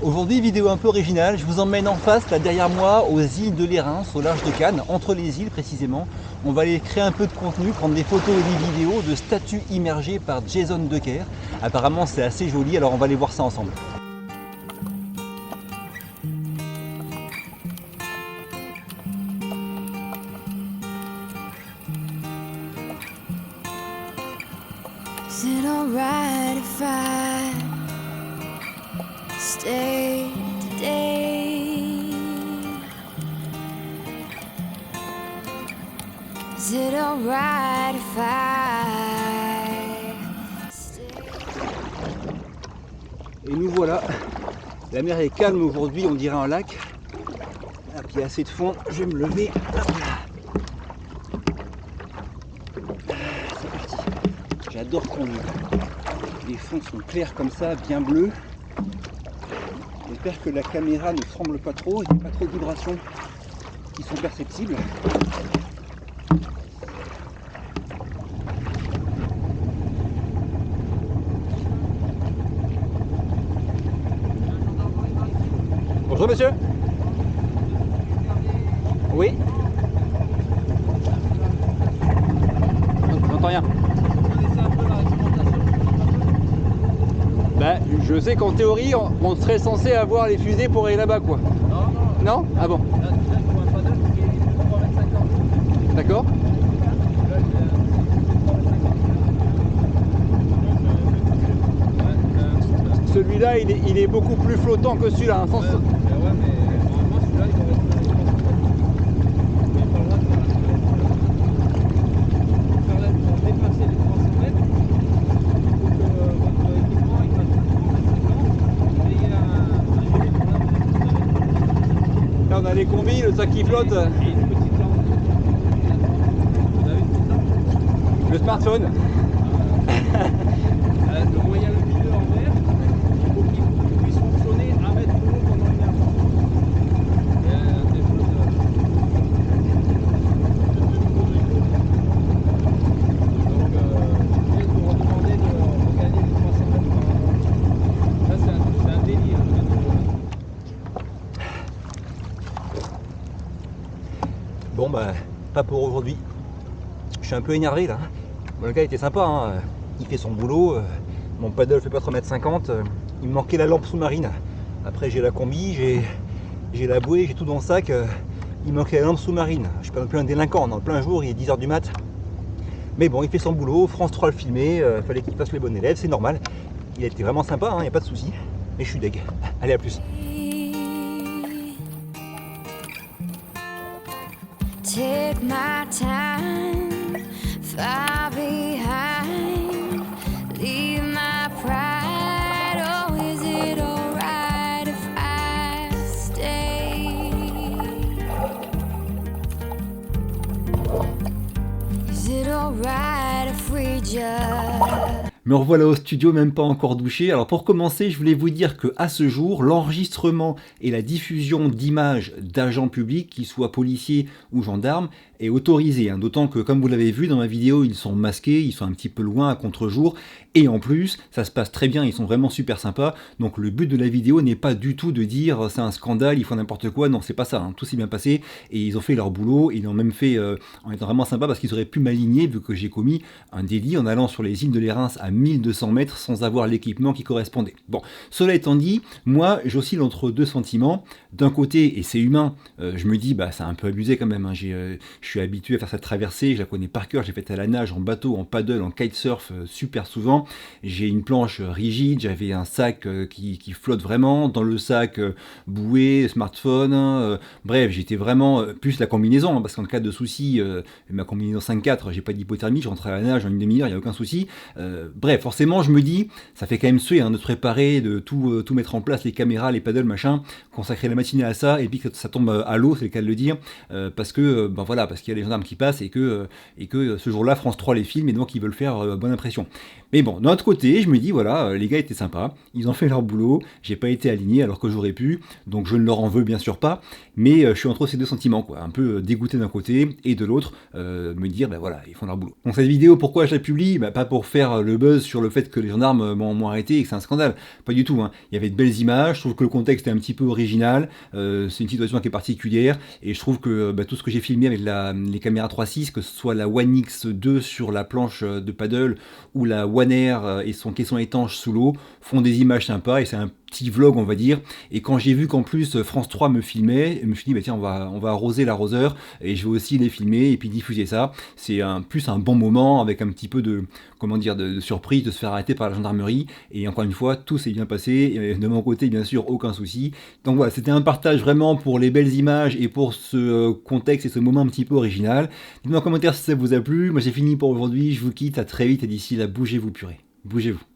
Aujourd'hui, vidéo un peu originale, je vous emmène en face, là derrière moi, aux îles de l'Érins, au large de Cannes, entre les îles précisément. On va aller créer un peu de contenu, prendre des photos et des vidéos de statues immergées par Jason Decker. Apparemment c'est assez joli, alors on va aller voir ça ensemble. Is it alright if I stay today? Is it alright if I stay? Et nous voilà, la mer est calme aujourd'hui, on dirait un lac. Ah, puis il y a assez de fond, je vais me lever. Hop là. C'est parti. J'adore conduire. Les fonds sont clairs comme ça, bien bleus. J'espère que la caméra ne tremble pas trop, il n'y a pas trop de vibrations qui sont perceptibles. Bonjour monsieur. Oui. J'entends rien. Bah, je sais qu'en théorie, on serait censé avoir les fusées pour aller là-bas, quoi. Non. Non. Ah bon. D'accord. Celui-là, il est beaucoup plus flottant que celui-là. Hein, ouais, mais normalement, celui-là, il aurait été mais pas le droit de faire la pour dépasser les 300 mètres. Il faut que votre équipement il passe et il y a un là, on a les combis, le sac qui flotte. et une petite lampe. Vous avez une petite lampe? Le smartphone. Le moyen lumineux en vert, il faut qu'il puisse fonctionner à mètre de l'eau pendant une heure. Des fois, donc, je vais vous redemander de gagner les 300 mètres par an. Ça, c'est un délire. Bon bah, pas pour aujourd'hui. Je suis un peu énervé là. Bon, le gars était sympa, hein. Il fait son boulot. Mon paddle fait pas 3,50 m. Il me manquait la lampe sous-marine. Après j'ai la combi, j'ai la bouée, j'ai tout dans le sac. Il me manquait la lampe sous-marine. Je suis pas non plus un délinquant, dans le plein jour, il est 10 h du mat. Mais bon, il fait son boulot, France 3 le filmait, fallait qu'il fasse les bons élèves, c'est normal. Il a été vraiment sympa, hein, y a pas de souci. Mais je suis deg. Allez, à plus. Take my time, far behind, leave my pride. Oh, is it alright if I stay? Is it alright if we just... Me revoilà au studio, même pas encore douché. Alors pour commencer, je voulais vous dire que à ce jour, l'enregistrement et la diffusion d'images d'agents publics, qu'ils soient policiers ou gendarmes, est autorisé. Hein. D'autant que, comme vous l'avez vu dans ma vidéo, ils sont masqués, ils sont un petit peu loin à contre-jour. Et en plus, ça se passe très bien, ils sont vraiment super sympas. Donc le but de la vidéo n'est pas du tout de dire c'est un scandale, ils font n'importe quoi. Non, c'est pas ça. Hein. Tout s'est bien passé et ils ont fait leur boulot. Ils l'ont même fait en étant vraiment sympas parce qu'ils auraient pu m'aligner vu que j'ai commis un délit en allant sur les îles de l'Érins à 1200 mètres sans avoir l'équipement qui correspondait. Bon, cela étant dit, moi j'oscille entre deux sentiments. D'un côté, et c'est humain, je me dis bah c'est un peu abusé quand même. Hein. Je suis habitué à faire cette traversée, je la connais par cœur, j'ai fait à la nage, en bateau, en paddle, en kitesurf super souvent. J'ai une planche rigide, j'avais un sac qui flotte vraiment, dans le sac bouée, smartphone, bref, j'étais vraiment, plus la combinaison, hein, parce qu'en cas de souci, ma combinaison 5.4, j'ai pas d'hypothermie, je rentre à la nage en une demi-heure, il n'y a aucun souci. Bref, forcément, je me dis, ça fait quand même suer hein, de se préparer, de tout mettre en place, les caméras, les paddles, machin, consacrer la matinée à ça, et puis que ça tombe à l'eau, c'est le cas de le dire, parce que parce qu'il y a les gendarmes qui passent et que ce jour-là, France 3 les filme et donc ils veulent faire bonne impression. Mais bon, d'un autre côté, je me dis, voilà, les gars étaient sympas, ils ont fait leur boulot, j'ai pas été aligné alors que j'aurais pu, donc je ne leur en veux bien sûr pas, mais je suis entre ces deux sentiments, quoi, un peu dégoûté d'un côté et de l'autre, me dire, ben voilà, ils font leur boulot. Donc cette vidéo, pourquoi je la publie? Pas pour faire le buzz sur le fait que les gendarmes m'ont arrêté et que c'est un scandale, pas du tout, hein. Il y avait de belles images, je trouve que le contexte est un petit peu original, c'est une situation qui est particulière, et je trouve que tout ce que j'ai filmé avec les caméras 3.6, que ce soit la One X2 sur la planche de paddle, ou la One Air et son caisson étanche sous l'eau, font des images sympas, et c'est un petit vlog, on va dire. Et quand j'ai vu qu'en plus France 3 me filmait, je me suis dit, tiens, on va arroser l'arroseur, et je vais aussi les filmer, et puis diffuser ça. C'est plus un bon moment, avec un petit peu de surprise, de se faire arrêter par la gendarmerie, et encore une fois, tout s'est bien passé, et de mon côté, bien sûr, aucun souci. Donc voilà, c'était un partage vraiment pour les belles images, et pour ce contexte, et ce moment un petit peu original. Dites-moi en commentaire si ça vous a plu. Moi j'ai fini pour aujourd'hui, je vous quitte, à très vite, et d'ici là, bougez-vous purée. Bougez-vous.